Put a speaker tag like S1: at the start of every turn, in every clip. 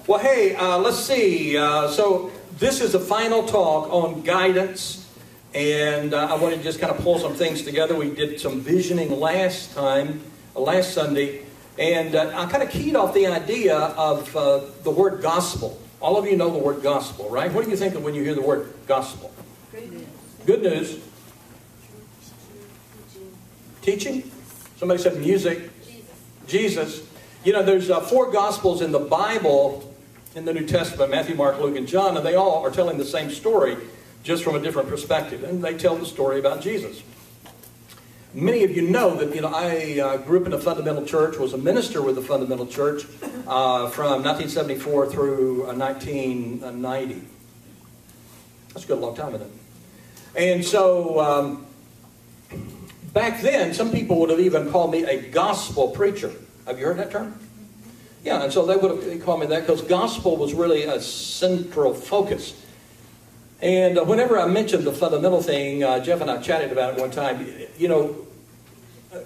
S1: Well, hey, let's see. So this is the final talk on guidance, and I want to just kind of pull some things together. We did some visioning last Sunday, and I kind of keyed off the idea of the word gospel. All of you know the word gospel, right? What do you think of when you hear the word gospel?
S2: Good news.
S1: Good news. Teaching? Somebody said music. Jesus. You know, there's 4 gospels in the Bible, in the New Testament, Matthew, Mark, Luke, and John, and they all are telling the same story, just from a different perspective. And they tell the story about Jesus. Many of you know that, I grew up in a fundamental church, was a minister with the fundamental church from 1974 through 1990. That's a good long time, isn't it? And so, back then, some people would have even called me a gospel preacher. Have you heard that term? Yeah, and so they would have called me that because gospel was really a central focus. And whenever I mentioned the fundamental thing, Jeff and I chatted about it one time,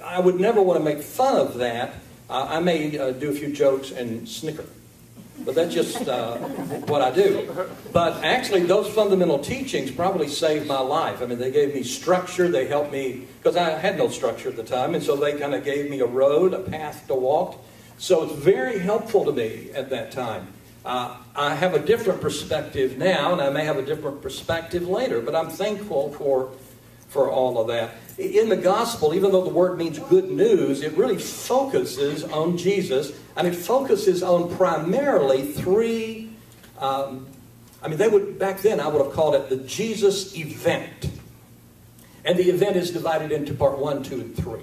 S1: I would never want to make fun of that. I may do a few jokes and snicker. But that's just what I do. But actually, those fundamental teachings probably saved my life. I mean, they gave me structure. They helped me, because I had no structure at the time. And so they kind of gave me a road, a path to walk. So it's very helpful to me at that time. I have a different perspective now, and I may have a different perspective later. But I'm thankful for all of that. In the gospel, even though the word means good news, it really focuses on Jesus, and it focuses on primarily 3, back then I would have called it the Jesus event. And the event is divided into part 1, 2, and 3.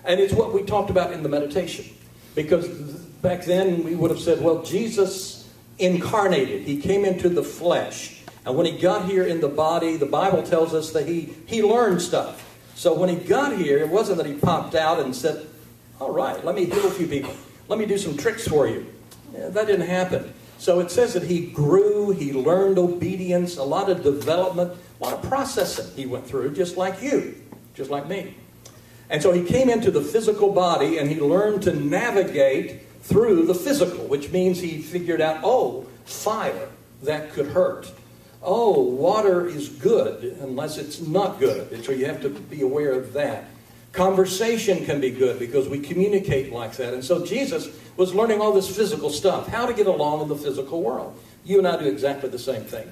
S1: And it's what we talked about in the meditation. Because back then we would have said, well, Jesus incarnated. He came into the flesh. And when he got here in the body, the Bible tells us that he learned stuff. So when he got here, it wasn't that he popped out and said, all right, let me heal a few people. Let me do some tricks for you. Yeah, that didn't happen. So it says that he grew, he learned obedience, a lot of development, a lot of processing he went through, just like you, just like me. And so he came into the physical body and he learned to navigate through the physical, which means he figured out, oh, fire, that could hurt. Oh, water is good unless it's not good. And so you have to be aware of that. Conversation can be good because we communicate like that. And so Jesus was learning all this physical stuff, how to get along in the physical world. You and I do exactly the same thing.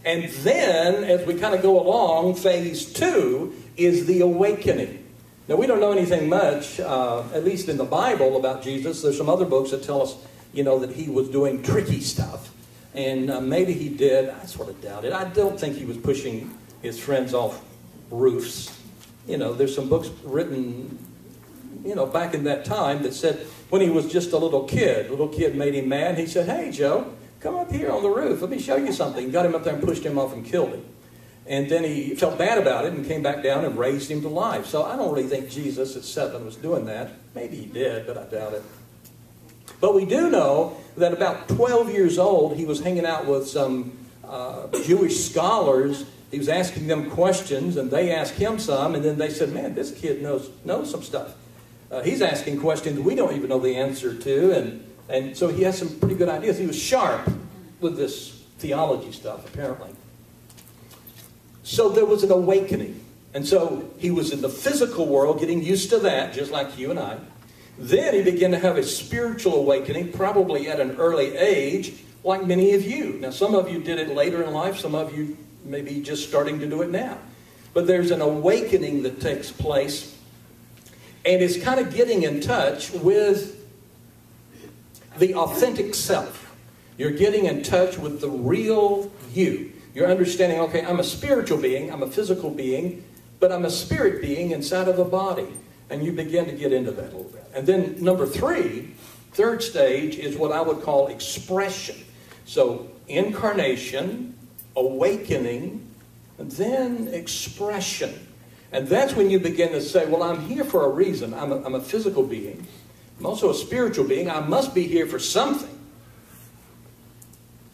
S1: And then, as we kind of go along, phase 2 is the awakening. Now, we don't know anything much, at least in the Bible, about Jesus. There's some other books that tell us, that he was doing tricky stuff. And maybe he did. I sort of doubt it. I don't think he was pushing his friends off roofs. There's some books written, back in that time that said when he was just a little kid made him mad. He said, hey, Joe, come up here on the roof. Let me show you something. Got him up there and pushed him off and killed him. And then he felt bad about it and came back down and raised him to life. So I don't really think Jesus at 7 was doing that. Maybe he did, but I doubt it. But we do know that about 12 years old, he was hanging out with some Jewish scholars. He was asking them questions, and they asked him some, and then they said, man, this kid knows some stuff. He's asking questions we don't even know the answer to, and so he has some pretty good ideas. He was sharp with this theology stuff, apparently. So there was an awakening. And so he was in the physical world, getting used to that, just like you and I. Then he began to have a spiritual awakening, probably at an early age, like many of you. Now, some of you did it later in life. Some of you may be just starting to do it now. But there's an awakening that takes place. And it's kind of getting in touch with the authentic self. You're getting in touch with the real you. You're understanding, okay, I'm a spiritual being, I'm a physical being, but I'm a spirit being inside of a body. And you begin to get into that a little bit. And then number 3, third stage, is what I would call expression. So incarnation, awakening, and then expression. And that's when you begin to say, well, I'm here for a reason. I'm a physical being. I'm also a spiritual being. I must be here for something.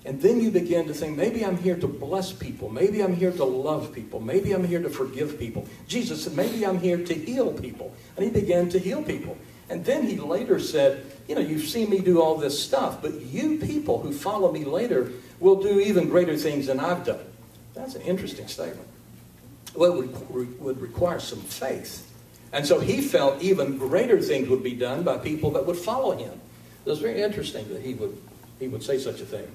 S1: And then you begin to think, maybe I'm here to bless people. Maybe I'm here to love people. Maybe I'm here to forgive people. Jesus said, maybe I'm here to heal people. And he began to heal people. And then he later said, you've seen me do all this stuff, but you people who follow me later will do even greater things than I've done. That's an interesting statement. Well, it would require some faith. And so he felt even greater things would be done by people that would follow him. It was very interesting that he would say such a thing.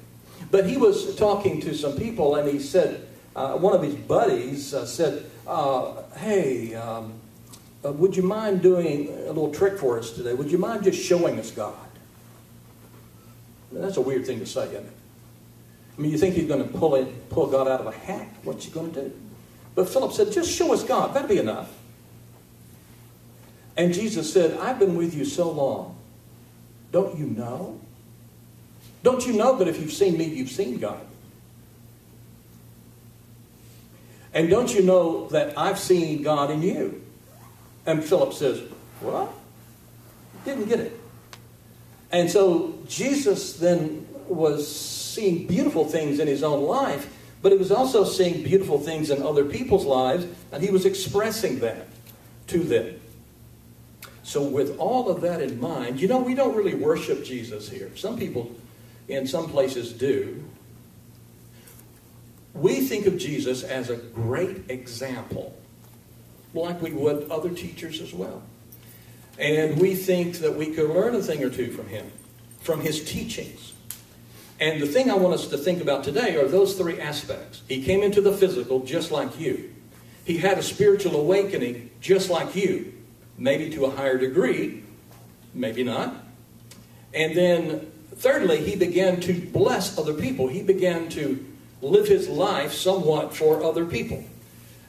S1: But he was talking to some people, and he said, one of his buddies said, hey, would you mind doing a little trick for us today? Would you mind just showing us God? That's a weird thing to say, isn't it? I mean, you think he's going to pull God out of a hat? What's he going to do? But Philip said, just show us God. That'd be enough. And Jesus said, I've been with you so long. Don't you know? Don't you know that if you've seen me, you've seen God? And don't you know that I've seen God in you? And Philip says, what? Didn't get it. And so Jesus then was seeing beautiful things in his own life, but he was also seeing beautiful things in other people's lives, and he was expressing that to them. So with all of that in mind, we don't really worship Jesus here. Some people in some places do. We think of Jesus as a great example, like we would other teachers as well. And we think that we could learn a thing or two from him, from his teachings. And the thing I want us to think about today are those three aspects. He came into the physical just like you. He had a spiritual awakening just like you. Maybe to a higher degree, maybe not. And then, thirdly, he began to bless other people. He began to live his life somewhat for other people.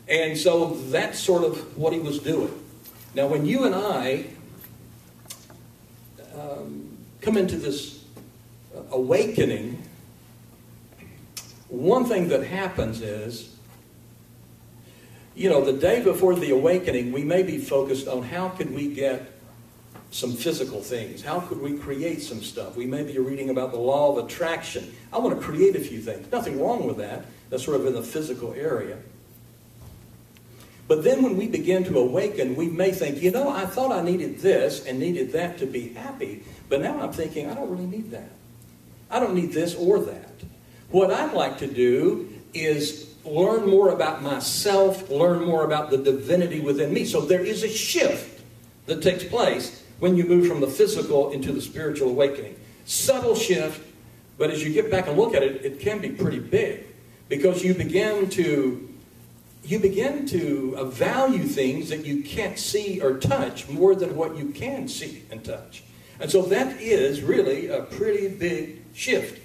S1: And so that's sort of what he was doing. Now, when you and I come into this awakening, one thing that happens is, the day before the awakening, we may be focused on how could we get some physical things. How could we create some stuff? We may be reading about the law of attraction. I want to create a few things. Nothing wrong with that. That's sort of in the physical area. But then when we begin to awaken, we may think, I thought I needed this and needed that to be happy. But now I'm thinking, I don't really need that. I don't need this or that. What I'd like to do is learn more about myself, learn more about the divinity within me. So there is a shift that takes place when you move from the physical into the spiritual awakening. Subtle shift, but as you get back and look at it, it can be pretty big. Because you begin to value things that you can't see or touch more than what you can see and touch. And so that is really a pretty big shift.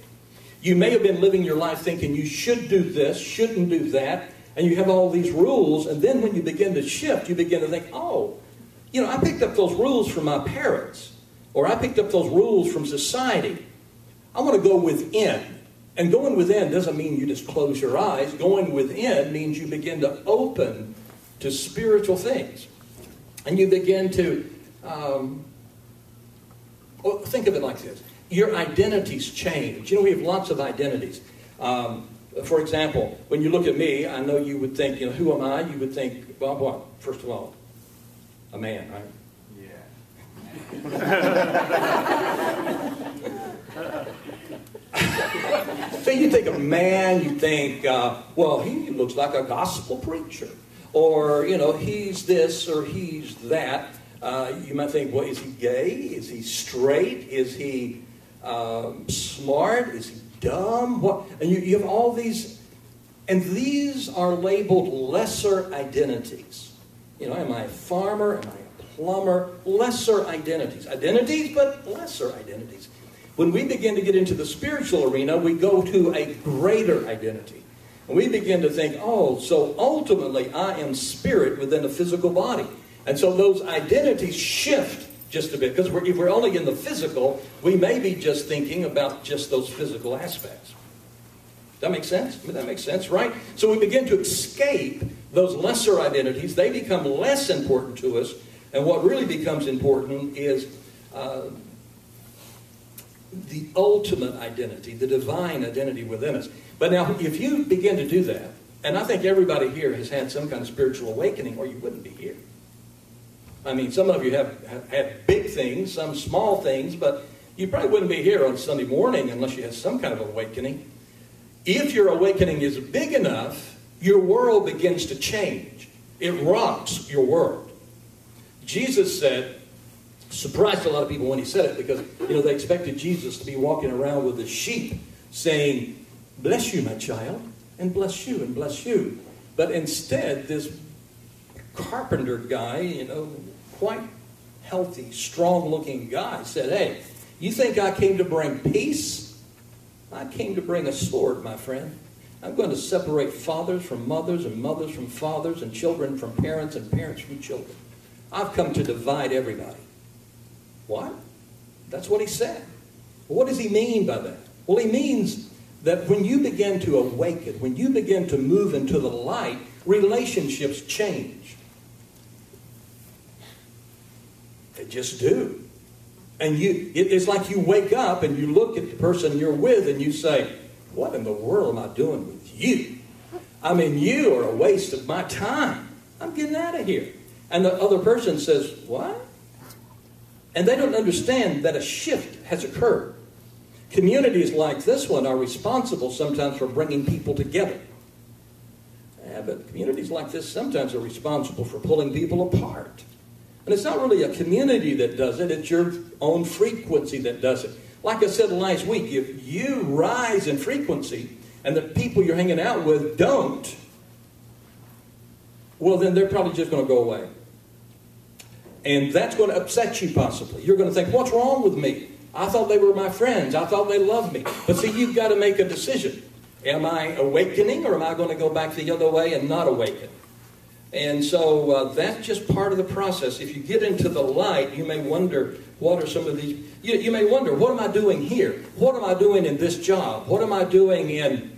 S1: You may have been living your life thinking you should do this, shouldn't do that, and you have all these rules, and then when you begin to shift, you begin to think, I picked up those rules from my parents, or I picked up those rules from society. I want to go within. And going within doesn't mean you just close your eyes. Going within means you begin to open to spiritual things. And you begin to, think of it like this. Your identities change. We have lots of identities. For example, when you look at me, I know you would think, who am I? You would think, well, what? First of all, a man, right? Yeah. So you think of man, you think, he looks like a gospel preacher. Or, he's this or he's that. You might think, well, is he gay? Is he straight? Is he smart? Is he dumb? What? And you have all these, and these are labeled lesser identities. Am I a farmer? Am I a plumber? Lesser identities. Identities, but lesser identities. When we begin to get into the spiritual arena, we go to a greater identity. And we begin to think, so ultimately I am spirit within a physical body. And so those identities shift just a bit, because if we're only in the physical, we may be just thinking about just those physical aspects. Does that make sense? That makes sense, right? So we begin to escape those lesser identities. They become less important to us, and what really becomes important is the ultimate identity, the divine identity within us. But now, if you begin to do that, and I think everybody here has had some kind of spiritual awakening, or you wouldn't be here. I mean, some of you have had big things, some small things, but you probably wouldn't be here on Sunday morning unless you had some kind of awakening. If your awakening is big enough, your world begins to change. It rocks your world. Jesus said, surprised a lot of people when he said it, because they expected Jesus to be walking around with a sheep saying, "Bless you, my child," and "bless you," and "bless you." But instead, this carpenter guy, quite healthy, strong-looking guy, said, "Hey, you think I came to bring peace? I came to bring a sword, my friend. I'm going to separate fathers from mothers and mothers from fathers and children from parents and parents from children. I've come to divide everybody." What? That's what he said. Well, what does he mean by that? Well, he means that when you begin to awaken, when you begin to move into the light, relationships change. They just do. And it's like you wake up and you look at the person you're with and you say, "What in the world am I doing with you? I mean, you are a waste of my time. I'm getting out of here." And the other person says, "What?" And they don't understand that a shift has occurred. Communities like this one are responsible sometimes for bringing people together. Yeah, but communities like this sometimes are responsible for pulling people apart. And it's not really a community that does it, it's your own frequency that does it. Like I said last week, if you rise in frequency and the people you're hanging out with don't, well, then they're probably just going to go away. And that's going to upset you possibly. You're going to think, "What's wrong with me? I thought they were my friends. I thought they loved me." But see, you've got to make a decision. Am I awakening, or am I going to go back the other way and not awaken? And so that's just part of the process. If you get into the light, you may wonder, what are some of these? You may wonder, what am I doing here? What am I doing in this job? What am I doing in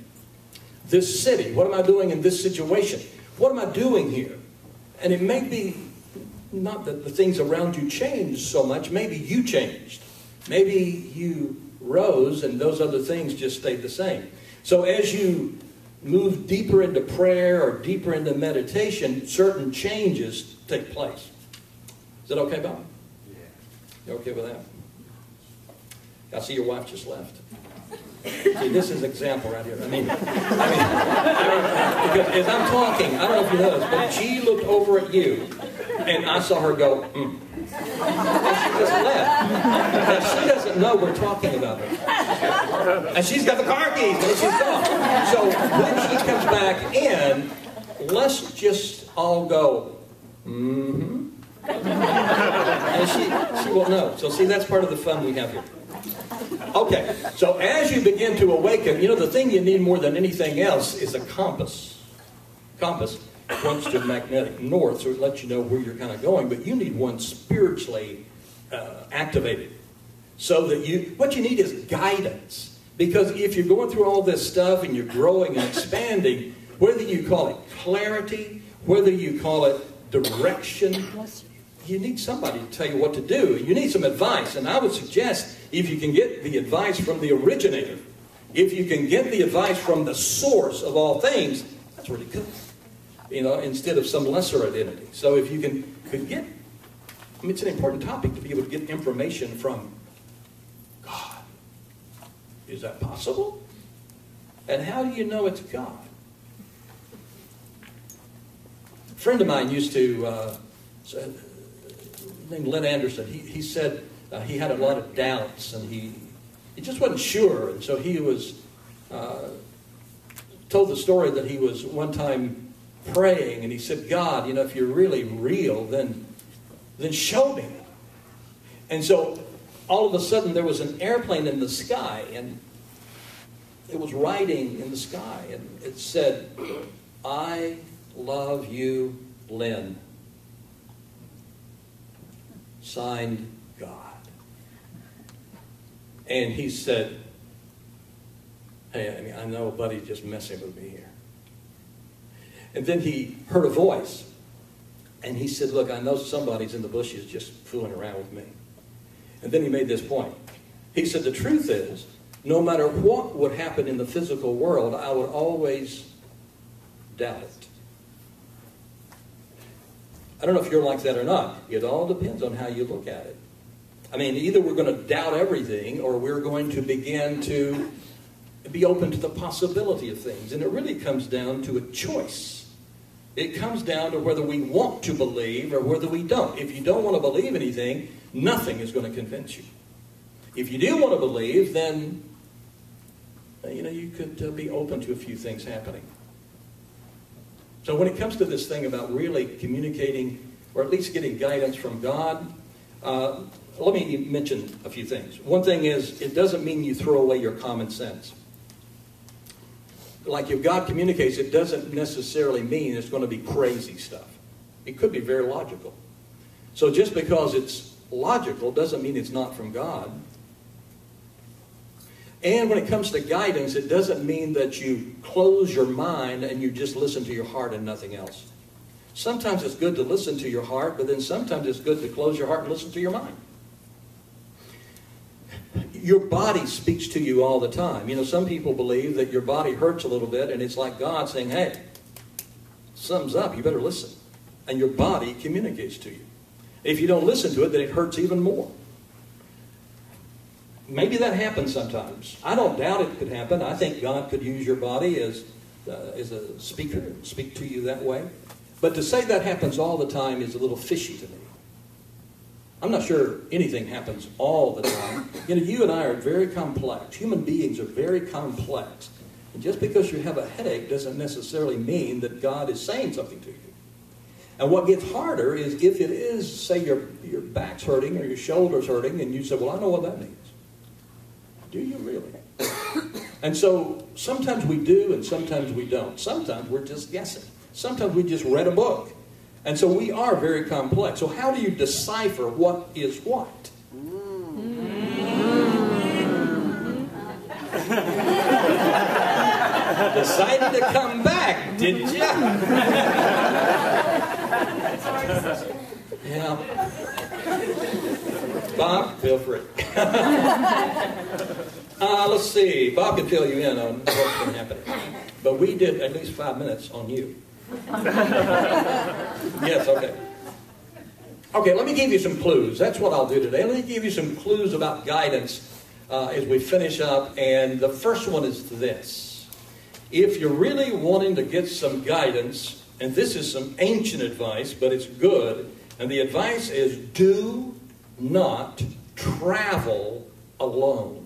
S1: this city? What am I doing in this situation? What am I doing here? And it may be not that the things around you changed so much. Maybe you changed. Maybe you rose and those other things just stayed the same. So as you move deeper into prayer or deeper into meditation, certain changes take place. Is that okay, Bob? Yeah. You okay with that? I see your wife just left. See, this is an example right here. I mean, because as I'm talking, I don't know if you noticed, but she looked over at you, and I saw her go, And she just left. Now, she doesn't know we're talking about her. And she's got the car keys, and she's gone. So when she comes back in, let's just all go, And she won't know. So see, that's part of the fun we have here. Okay, so as you begin to awaken, the thing you need more than anything else is a compass. Compass points to magnetic north, so it lets you know where you're kind of going, but you need one spiritually activated. So that what you need is guidance. Because if you're going through all this stuff and you're growing and expanding, whether you call it clarity, whether you call it direction, you need somebody to tell you what to do. You need some advice. And I would suggest, if you can get the advice from the originator, if you can get the advice from the source of all things, that's really good. Instead of some lesser identity. So if you can get, it's an important topic to be able to get information from God. Is that possible? And how do you know it's God? A friend of mine used to, named Lynn Anderson, he said he had a lot of doubts and he just wasn't sure. And so he was told the story that he was one time praying and he said, "God, if you're really real, then show me." And so all of a sudden there was an airplane in the sky and it was riding in the sky and it said, "I love you, Lynn. Signed, God." And he said, "Hey, I know buddy's just messing with me here." And then he heard a voice. And he said, "Look, I know somebody's in the bushes just fooling around with me." And then he made this point. He said, "The truth is, no matter what would happen in the physical world, I would always doubt it." I don't know if you're like that or not. It all depends on how you look at it. I mean, either we're going to doubt everything or we're going to begin to be open to the possibility of things. And it really comes down to a choice. It comes down to whether we want to believe or whether we don't. If you don't want to believe anything, nothing is going to convince you. If you do want to believe, then you could be open to a few things happening. So when it comes to this thing about really communicating, or at least getting guidance from God, let me mention a few things. One thing is, it doesn't mean you throw away your common sense. Like if God communicates, it doesn't necessarily mean it's going to be crazy stuff. It could be very logical. So just because it's logical doesn't mean it's not from God. And when it comes to guidance, it doesn't mean that you close your mind and you just listen to your heart and nothing else. Sometimes it's good to listen to your heart, but then sometimes it's good to close your heart and listen to your mind. Your body speaks to you all the time. Some people believe that your body hurts a little bit and it's like God saying, hey, something's up, you better listen. And your body communicates to you. If you don't listen to it, then it hurts even more. Maybe that happens sometimes. I don't doubt it could happen. I think God could use your body as a speaker and speak to you that way. But to say that happens all the time is a little fishy to me. I'm not sure anything happens all the time. You and I are very complex. Human beings are very complex. And just because you have a headache doesn't necessarily mean that God is saying something to you. And what gets harder is if it is, say, your back's hurting or your shoulder's hurting, and you say, well, I know what that means. Do you really? And so sometimes we do and sometimes we don't. Sometimes we're just guessing. Sometimes we just read a book. And so we are very complex. So how do you decipher what is what? Decided to come back, did you? Yeah. Bob, feel free. Let's see. Bob can fill you in on what's been happening. But we did at least 5 minutes on you. Yes, okay. Okay, let me give you some clues. That's what I'll do today. Let me give you some clues about guidance as we finish up. And the first one is this. If you're really wanting to get some guidance, and this is some ancient advice, but it's good, and the advice is do not travel alone.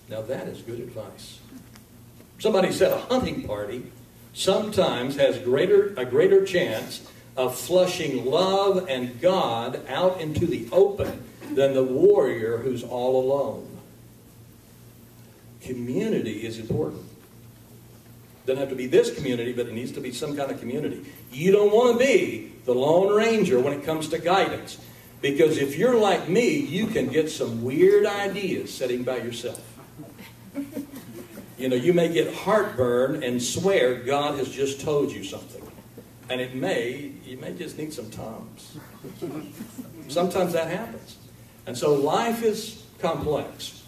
S1: Now that is good advice. Somebody said a hunting party sometimes has a greater chance of flushing love and God out into the open than the warrior who's all alone. Community is important. Doesn't have to be this community, but it needs to be some kind of community. You don't want to be the Lone Ranger when it comes to guidance. Because if you're like me, you can get some weird ideas sitting by yourself. You may get heartburn and swear God has just told you something. And you may just need some Tums. Sometimes that happens. And so life is complex.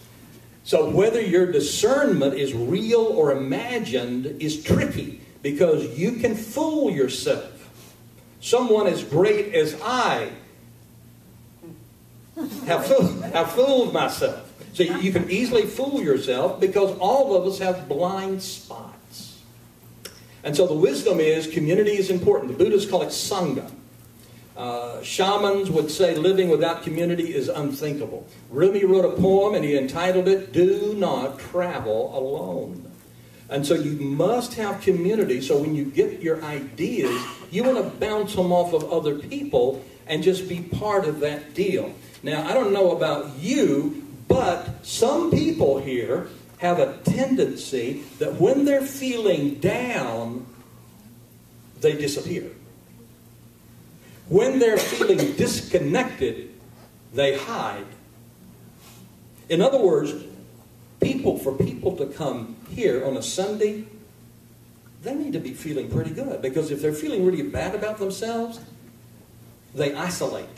S1: So whether your discernment is real or imagined is tricky because you can fool yourself. Someone as great as I have fooled myself. So you can easily fool yourself because all of us have blind spots. And so the wisdom is community is important. The Buddhists call it Sangha. Shamans would say living without community is unthinkable. Rumi wrote a poem and he entitled it, Do Not Travel Alone. And so you must have community so when you get your ideas, you want to bounce them off of other people and just be part of that deal. Now, I don't know about you, but some people here have a tendency that when they're feeling down, they disappear. When they're feeling disconnected, they hide. In other words, for people to come here on a Sunday, they need to be feeling pretty good. Because if they're feeling really bad about themselves, they isolate.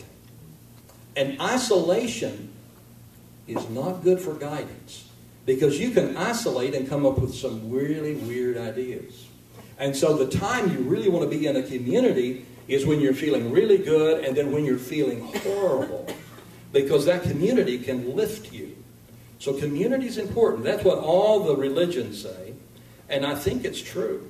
S1: And isolation is not good for guidance. Because you can isolate and come up with some really weird ideas. And so the time you really want to be in a community, is when you're feeling really good and then when you're feeling horrible. Because that community can lift you. So community is important. That's what all the religions say. And I think it's true.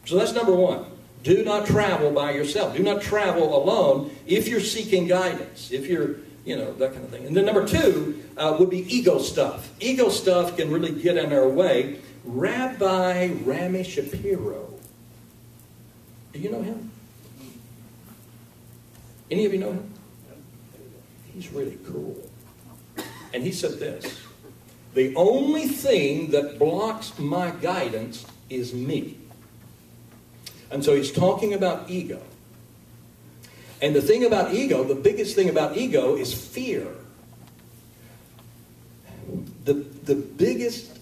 S1: So that's number one. Do not travel by yourself. Do not travel alone if you're seeking guidance. If you're, that kind of thing. And then number two would be ego stuff. Ego stuff can really get in our way. Rabbi Rami Shapiro. Do you know him? Any of you know him? He's really cool. And he said this: the only thing that blocks my guidance is me. And so he's talking about ego. And the thing about ego, the biggest thing about ego is fear. The biggest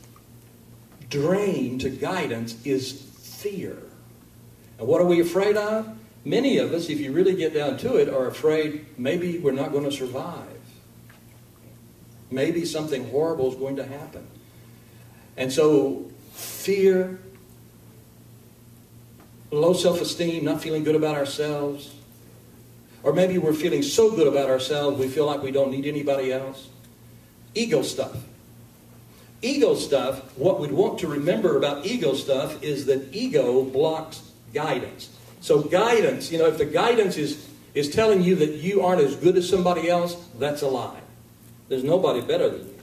S1: drain to guidance is fear. And what are we afraid of? Many of us, if you really get down to it, are afraid maybe we're not going to survive. Maybe something horrible is going to happen. And so fear, low self-esteem, not feeling good about ourselves. Or maybe we're feeling so good about ourselves we feel like we don't need anybody else. Ego stuff. Ego stuff, what we'd want to remember about ego stuff is that ego blocks guidance. So guidance, if the guidance is telling you that you aren't as good as somebody else, that's a lie. There's nobody better than you.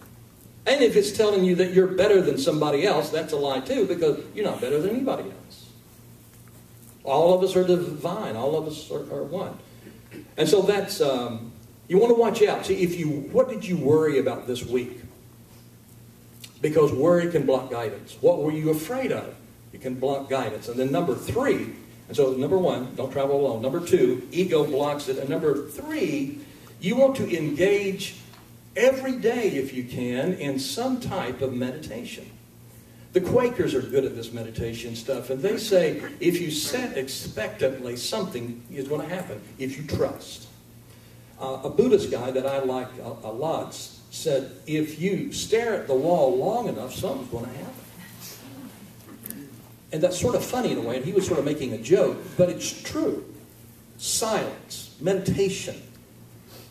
S1: And if it's telling you that you're better than somebody else, that's a lie too, because you're not better than anybody else. All of us are divine. All of us are one. And so that's, you want to watch out. See, what did you worry about this week? Because worry can block guidance. What were you afraid of? It can block guidance. And then number three, and so number one, don't travel alone. Number two, ego blocks it. And number three, you want to engage every day, if you can, in some type of meditation. The Quakers are good at this meditation stuff, and they say if you sit expectantly, something is going to happen if you trust. A Buddhist guy that I like a lot said, if you stare at the wall long enough, something's going to happen. And that's sort of funny in a way, and he was sort of making a joke, but it's true. Silence, meditation.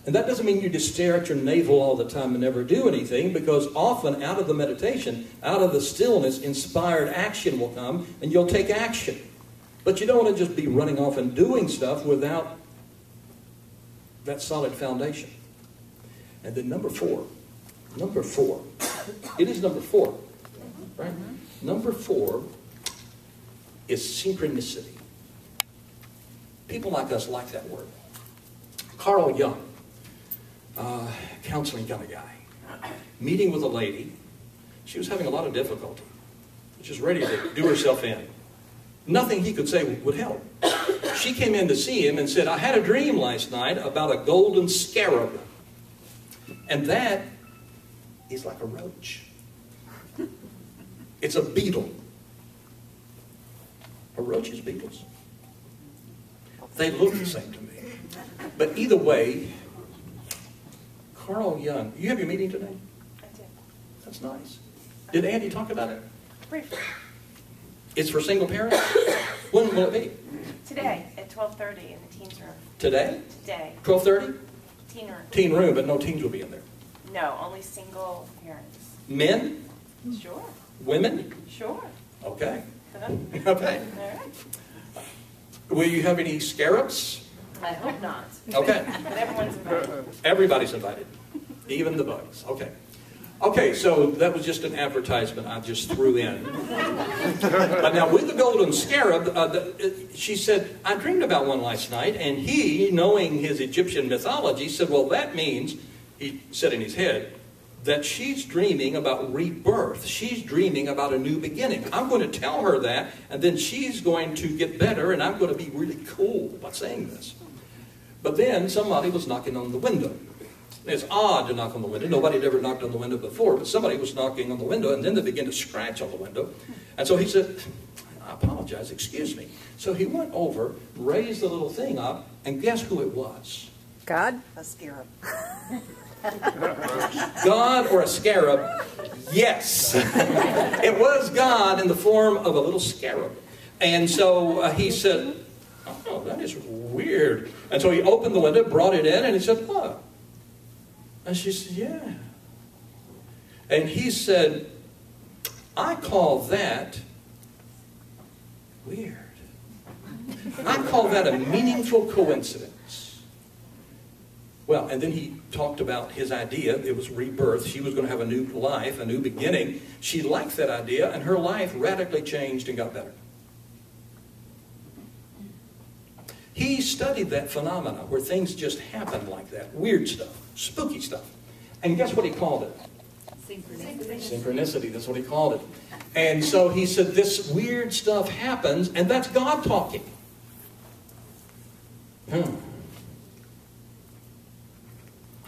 S1: And that doesn't mean you just stare at your navel all the time and never do anything, because often out of the meditation, out of the stillness, inspired action will come, and you'll take action. But you don't want to just be running off and doing stuff without that solid foundation. And then number four, it is number four, right? Number four is synchronicity. People like us like that word. Carl Jung, counseling kind of guy, meeting with a lady. She was having a lot of difficulty. She was ready to do herself in. Nothing he could say would help. She came in to see him and said, I had a dream last night about a golden scarab. And that is like a roach. It's a beetle. Are roaches beetles? They look the same to me. But either way, Carl Jung, you have your meeting today?
S2: I did.
S1: That's nice. Did Andy talk about it?
S2: Briefly.
S1: It's for single parents? When will it be?
S2: Today at 12:30 in the teens room.
S1: Today?
S2: Today.
S1: 12:30?
S2: Teen room.
S1: Teen room, but no teens will be in there.
S2: No, only single parents.
S1: Men?
S2: Sure.
S1: Women?
S2: Sure.
S1: Okay.
S2: Okay.
S1: Okay.
S2: All right.
S1: Will you have any scarabs?
S2: I hope not.
S1: Okay.
S2: But everyone's invited.
S1: Everybody's invited. Even the bugs. Okay. Okay, so that was just an advertisement I just threw in. But now with the golden scarab, she said, I dreamed about one last night, and he, knowing his Egyptian mythology, said, well, that means, he said in his head, that she's dreaming about rebirth. She's dreaming about a new beginning. I'm going to tell her that, and then she's going to get better, and I'm going to be really cool by saying this. But then somebody was knocking on the window. It's odd to knock on the window. Nobody had ever knocked on the window before, but somebody was knocking on the window, and then they began to scratch on the window. And so he said, I apologize, excuse me. So he went over, raised the little thing up, and guess who it was?
S3: God? A scarab.
S1: God or a scarab? Yes. It was God in the form of a little scarab. And so he said, oh, that is weird. And so he opened the window, brought it in, and he said, what? And she said, yeah. And he said, I call that weird. I call that a meaningful coincidence. Well, and then he talked about his idea. It was rebirth. She was going to have a new life, a new beginning. She liked that idea, and her life radically changed and got better. He studied that phenomena where things just happen like that. Weird stuff, spooky stuff. And guess what he called it?
S2: Synchronicity.
S1: Synchronicity, that's what he called it. And so he said, this weird stuff happens, and that's God talking. I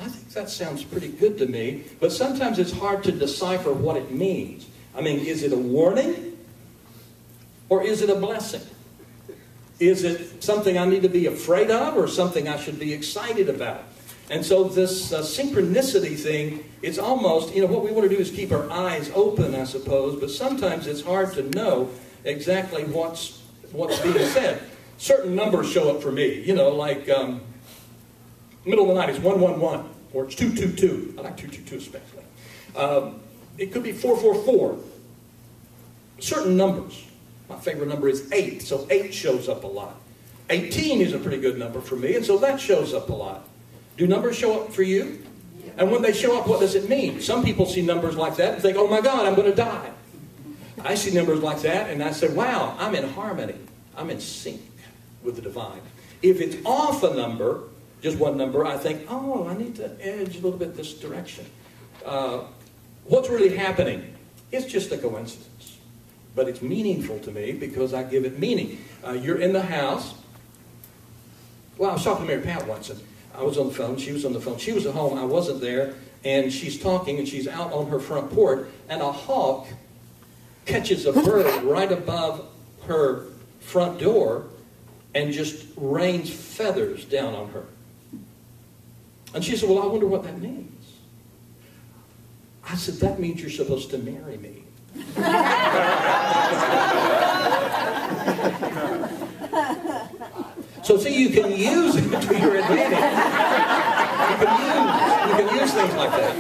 S1: think that sounds pretty good to me, but sometimes it's hard to decipher what it means. I mean, is it a warning? Or is it a blessing? Is it something I need to be afraid of, or something I should be excited about? And so this synchronicity thing, it's almost, what we want to do is keep our eyes open, I suppose, but sometimes it's hard to know exactly what's being said. Certain numbers show up for me, like middle of the night is 111, or it's 222. I like 222 especially. It could be 444. Certain numbers. My favorite number is 8, so 8 shows up a lot. 18 is a pretty good number for me, and so that shows up a lot. Do numbers show up for you? And when they show up, what does it mean? Some people see numbers like that and think, oh my God, I'm going to die. I see numbers like that and I say, wow, I'm in harmony. I'm in sync with the divine. If it's off a number, just one number, I think, oh, I need to edge a little bit this direction. What's really happening? It's just a coincidence. But it's meaningful to me because I give it meaning. You're in the house. Well, I was talking to Mary Pat once, and I was on the phone, she was on the phone. She was at home, I wasn't there, and she's talking, and she's out on her front porch, and a hawk catches a bird right above her front door and just rains feathers down on her. And she said, well, I wonder what that means. I said, that means you're supposed to marry me. So see, you can use it to your advantage. You can use things like that.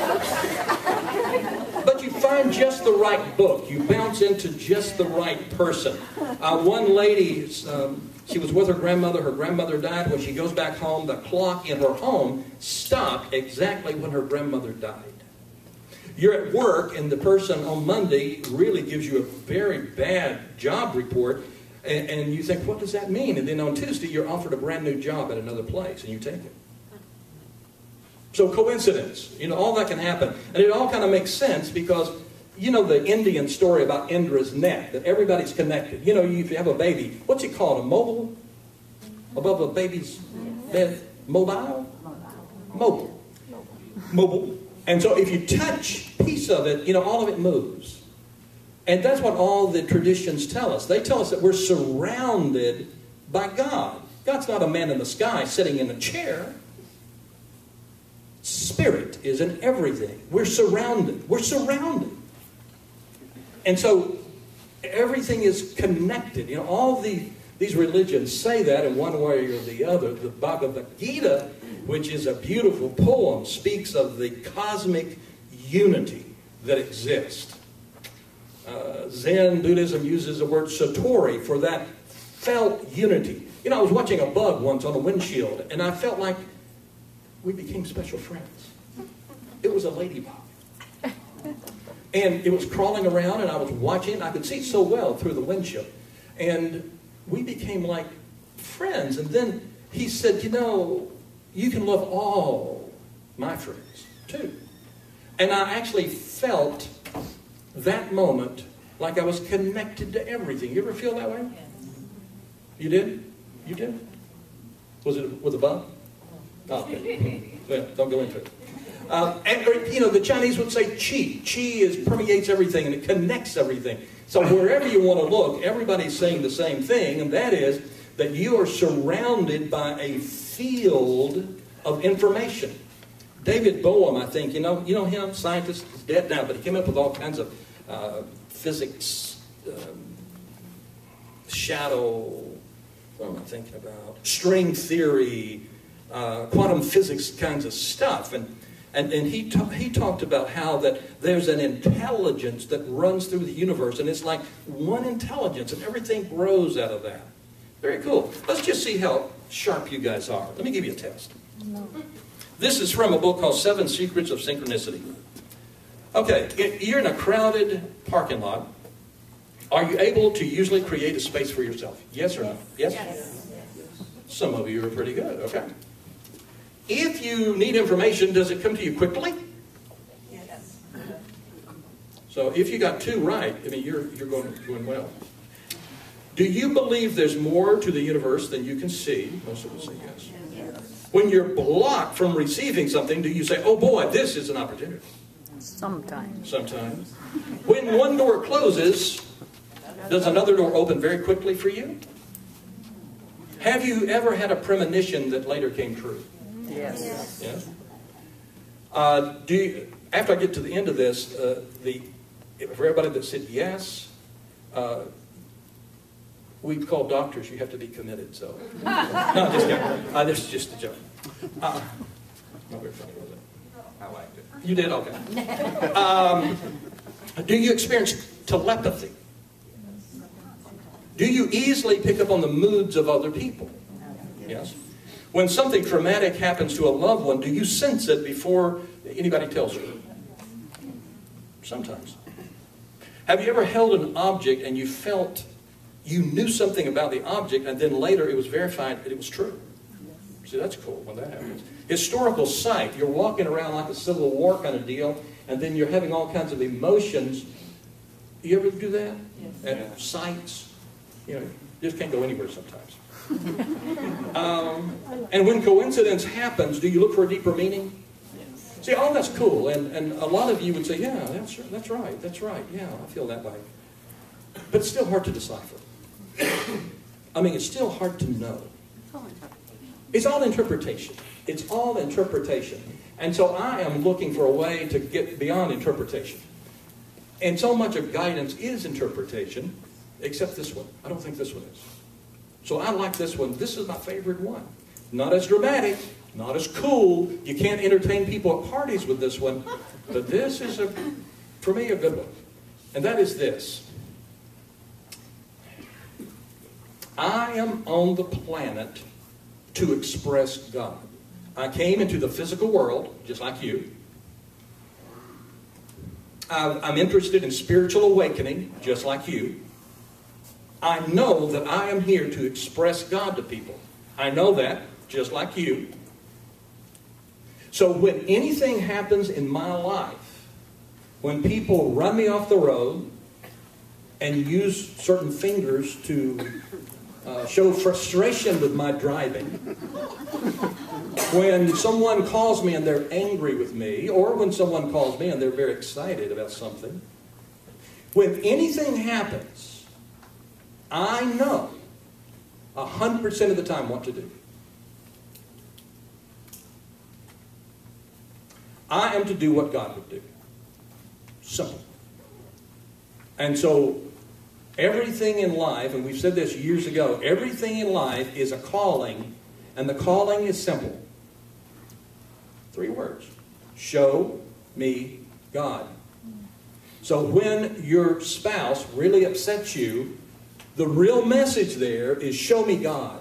S1: But you find just the right book. You bounce into just the right person. One lady, she was with her grandmother. Her grandmother died. When she goes back home, the clock in her home stopped exactly when her grandmother died. You're at work, and the person on Monday really gives you a very bad job report. And you think, what does that mean? And then on Tuesday, you're offered a brand new job at another place, and you take it. So coincidence, all that can happen. And it all kind of makes sense because, the Indian story about Indra's net, that everybody's connected. If you have a baby, what's it called? A mobile? Above a baby's bed? Mobile? Mobile. Mobile. And so if you touch a piece of it, all of it moves. And that's what all the traditions tell us. They tell us that we're surrounded by God. God's not a man in the sky sitting in a chair. Spirit is in everything. We're surrounded. We're surrounded. And so everything is connected. All these religions say that in one way or the other. The Bhagavad Gita, which is a beautiful poem, speaks of the cosmic unity that exists. Zen Buddhism uses the word satori for that felt unity. I was watching a bug once on a windshield, and I felt like we became special friends. It was a ladybug. And it was crawling around, and I was watching, and I could see so well through the windshield. And we became like friends. And then he said, you can love all my friends, too. And I actually felt that moment like I was connected to everything. You ever feel that way? You did? You did? Was it with a bug? Oh, okay. Well, don't go into it. The Chinese would say qi. Qi permeates everything and it connects everything. So wherever you want to look, everybody's saying the same thing, and that is that you are surrounded by a field of information. David Bohm, I think, you know him, scientist, he's dead now, but he came up with all kinds of physics, shadow What am I thinking about? String theory, quantum physics kinds of stuff. And he talked about how that there's an intelligence that runs through the universe, and it's like one intelligence, and everything grows out of that. Very cool. Let's just see how sharp you guys are. Let me give you a test. No. This is from a book called 7 Secrets of Synchronicity. Okay, you're in a crowded parking lot. Are you able to usually create a space for yourself? Yes or no? Yes? Yes. Some of you are pretty good, okay. If you need information, does it come to you quickly? Yes. So if you got 2 right, I mean, you're going well. Do you believe there's more to the universe than you can see? Most of us say yes. When you're blocked from receiving something, do you say, oh boy, this is an opportunity?
S3: Sometimes.
S1: Sometimes. When one door closes, does another door open very quickly for you? Have you ever had a premonition that later came true?
S3: Yes.
S1: Yes? After I get to the end of this, for everybody that said yes, we call doctors, you have to be committed, so. No, just kidding. This is just a joke. Not very funny, was it? I liked it. You did? Okay. Do you experience telepathy? Do you easily pick up on the moods of other people? Yes. When something traumatic happens to a loved one, do you sense it before anybody tells you? Sometimes. Have you ever held an object and you felt you knew something about the object, and then later it was verified that it was true? See, that's cool when that happens. Historical sight. You're walking around like a Civil War kind of deal, and then you're having all kinds of emotions. You ever do that? Yes. At sights? You know, you just can't go anywhere sometimes. And when coincidence happens, do you look for a deeper meaning? Yes. See, all that's cool, and a lot of you would say, yeah, that's right, yeah, I feel that way. But it's still hard to decipher. I mean, it's still hard to know. It's all interpretation. It's all interpretation. And so I am looking for a way to get beyond interpretation. And so much of guidance is interpretation, except this one. I don't think this one is. So I like this one. This is my favorite one. Not as dramatic, not as cool. You can't entertain people at parties with this one. But this is, for me, a good one. And that is this. I am on the planet to express God. I came into the physical world, just like you. I'm interested in spiritual awakening, just like you. I know that I am here to express God to people. I know that, just like you. So when anything happens in my life, when people run me off the road and use certain fingers to show frustration with my driving, when someone calls me and they're angry with me, or when someone calls me and they're very excited about something, when anything happens, I know 100% of the time what to do. I am to do what God would do. Simple. And so everything in life, and we've said this years ago, everything in life is a calling, and the calling is simple. 3 words. Show me God. So when your spouse really upsets you, the real message there is show me God.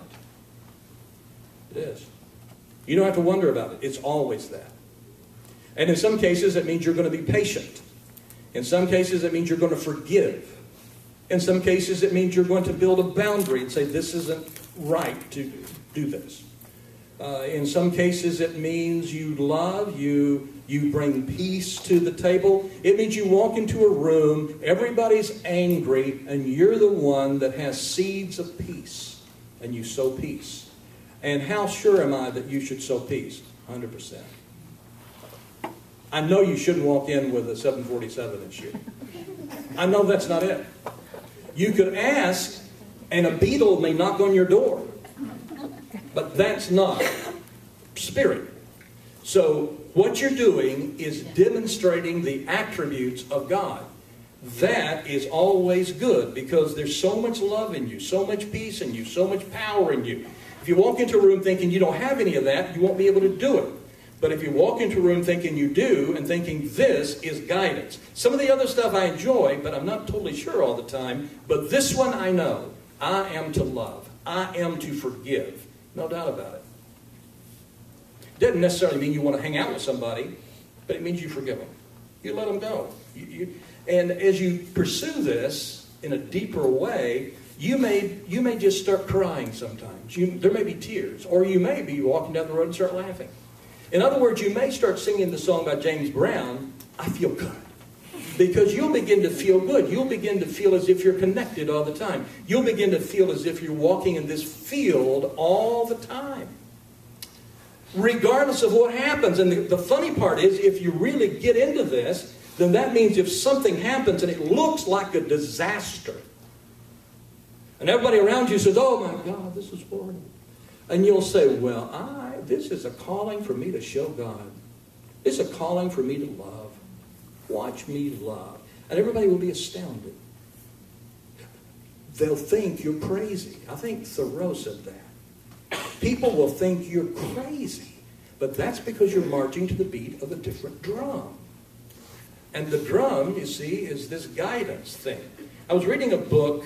S1: It is. You don't have to wonder about it. It's always that. And in some cases, it means you're going to be patient. In some cases, it means you're going to forgive. In some cases, it means you're going to build a boundary and say, this isn't right to do this. In some cases, it means you love, you bring peace to the table. It means you walk into a room, everybody's angry, and you're the one that has seeds of peace, and you sow peace. And how sure am I that you should sow peace? 100%. I know you shouldn't walk in with a 747 and shoot. I know that's not it. You could ask, and a beetle may knock on your door. But that's not spirit. So what you're doing is demonstrating the attributes of God. that is always good because there's so much love in you, so much peace in you, so much power in you. If you walk into a room thinking you don't have any of that, you won't be able to do it. But if you walk into a room thinking you do and thinking this is guidance. Some of the other stuff I enjoy, but I'm not totally sure all the time. But this one I know. I am to love. I am to forgive. No doubt about it. Doesn't necessarily mean you want to hang out with somebody, but it means you forgive them. You let them go. And as you pursue this in a deeper way, you may just start crying sometimes. There may be tears. Or you may be walking down the road and start laughing. In other words, you may start singing the song by James Brown, I Feel Good. Because you'll begin to feel good. You'll begin to feel as if you're connected all the time. You'll begin to feel as if you're walking in this field all the time. Regardless of what happens. And the funny part is, if you really get into this, then that means if something happens and it looks like a disaster, and everybody around you says, oh my God, this is horrible. And you'll say, well, this is a calling for me to show God. It's a calling for me to love. Watch me love. And everybody will be astounded. They'll think you're crazy. I think Thoreau said that. People will think you're crazy. But that's because you're marching to the beat of a different drum. And the drum, you see, is this guidance thing. I was reading a book,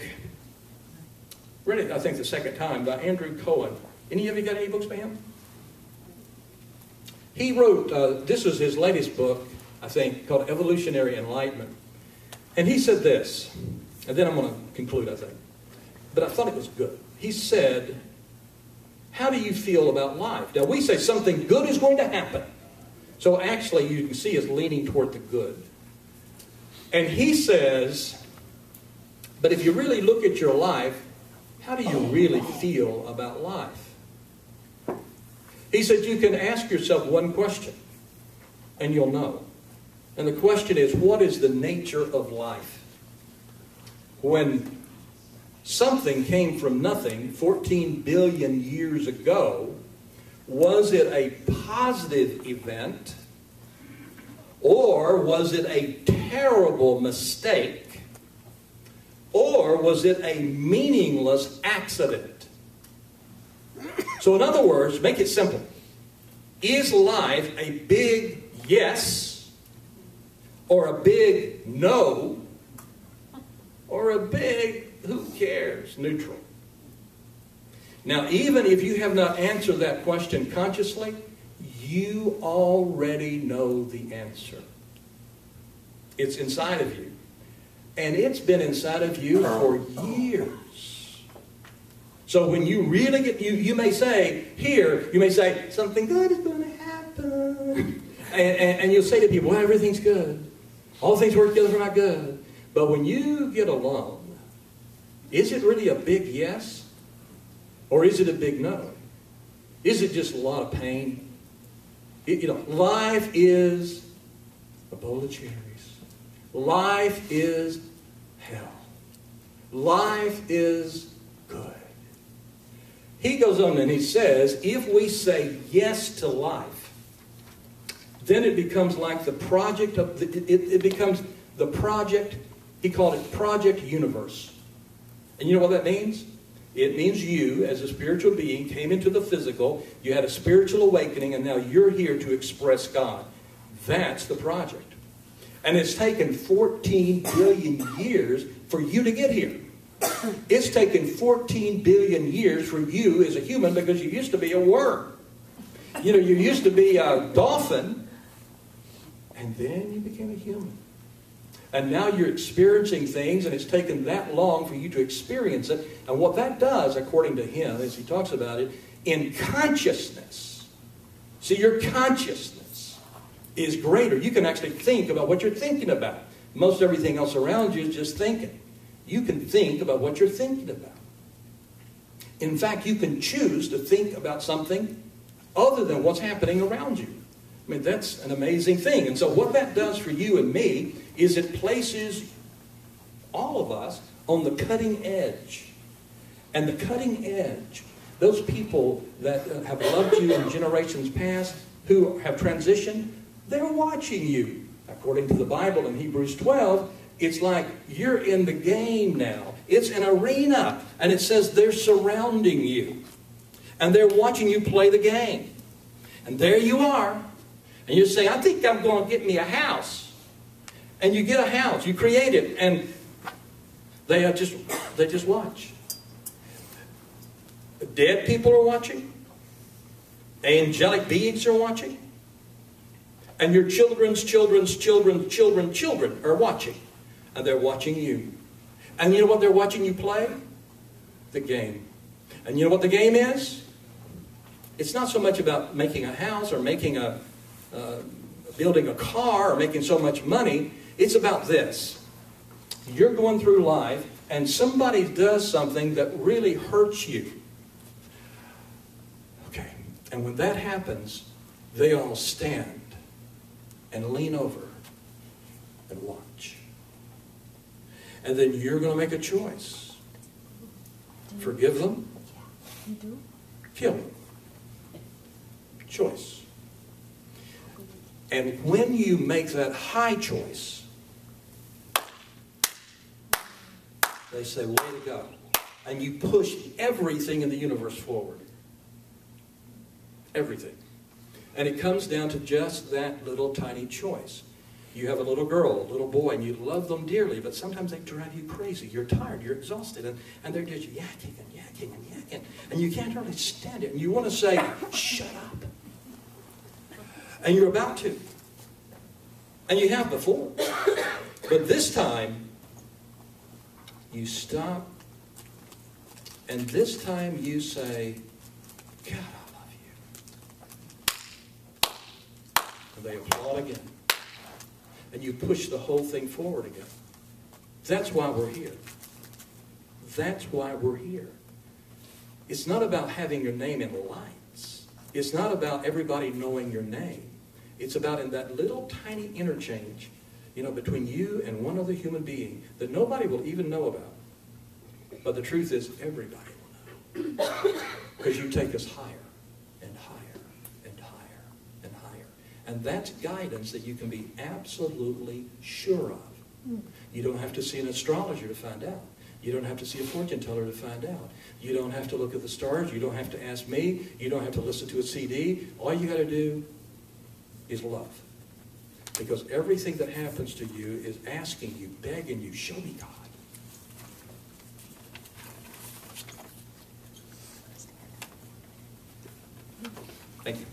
S1: read it, I think, the second time, by Andrew Cohen. Any of you got any books by him? He wrote, this is his latest book, I think, called Evolutionary Enlightenment. And he said this, and then I'm going to conclude, I think. But I thought it was good. He said, how do you feel about life? Now, we say something good is going to happen. So actually, you can see us leaning toward the good. And he says, but if you really look at your life, how do you really feel about life? He said, you can ask yourself one question, and you'll know. And the question is, what is the nature of life? When something came from nothing 14 billion years ago, was it a positive event, or was it a terrible mistake, or was it a meaningless accident? So in other words, make it simple. Is life a big yes, or a big no, or a big who cares, neutral? Now, even if you have not answered that question consciously, you already know the answer. It's inside of you. And it's been inside of you for years. So when you really get, you may say, here, you may say, something good is going to happen. And you'll say to people, well, everything's good. All things work together for my good. But when you get alone, is it really a big yes? Or is it a big no? Is it just a lot of pain? Life is a bowl of cherries. Life is hell. Life is good. He goes on and he says, if we say yes to life, then it becomes like the project of, it becomes the project, he called it Project Universe. And you know what that means? It means you, as a spiritual being, came into the physical, you had a spiritual awakening, and now you're here to express God. That's the project. And it's taken 14 billion years for you to get here. It's taken 14 billion years for you as a human, because you used to be a worm. You used to be a dolphin, and then you became a human. And now you're experiencing things, and it's taken that long for you to experience it. And what that does, according to him, as he talks about it, in consciousness. See, your consciousness is greater. You can actually think about what you're thinking about. Most everything else around you is just thinking. You can think about what you're thinking about. In fact, you can choose to think about something other than what's happening around you. I mean, that's an amazing thing. And so what that does for you and me is it places all of us on the cutting edge. And the cutting edge, those people that have loved you in generations past, who have transitioned, they're watching you. According to the Bible in Hebrews 12, It's like you're in the game now. It's an arena. And it says they're surrounding you. And they're watching you play the game. And there you are. And you say, I think I'm going to get me a house. And you get a house. You create it. And they just watch. Dead people are watching. Angelic beings are watching. And your children's children are watching. And they're watching you. And you know what they're watching you play? The game. And you know what the game is? It's not so much about making a house or making building a car or making so much money. It's about this. You're going through life and somebody does something that really hurts you. Okay. And when that happens, they all stand and lean over and watch. And then you're going to make a choice. Forgive them. Kill them. Choice. And when you make that high choice, they say, way to go. And you push everything in the universe forward. Everything. And it comes down to just that little tiny choice. You have a little girl, a little boy, and you love them dearly, but sometimes they drive you crazy. You're tired, you're exhausted, and they're just yakking and yakking and yakking. And you can't really stand it. And you want to say, shut up. And you're about to. And you have before. But this time, you stop. And this time you say, God, I love you. And they applaud again. And you push the whole thing forward again. That's why we're here. That's why we're here. It's not about having your name in lights. It's not about everybody knowing your name. It's about in that little tiny interchange, between you and one other human being that nobody will even know about. But the truth is, everybody will know. Because you take us higher and higher and higher and higher. And that's guidance that you can be absolutely sure of. You don't have to see an astrologer to find out. You don't have to see a fortune teller to find out. You don't have to look at the stars. You don't have to ask me. You don't have to listen to a CD. All you got to do is love. Because everything that happens to you is asking you, begging you, show me God. Thank you.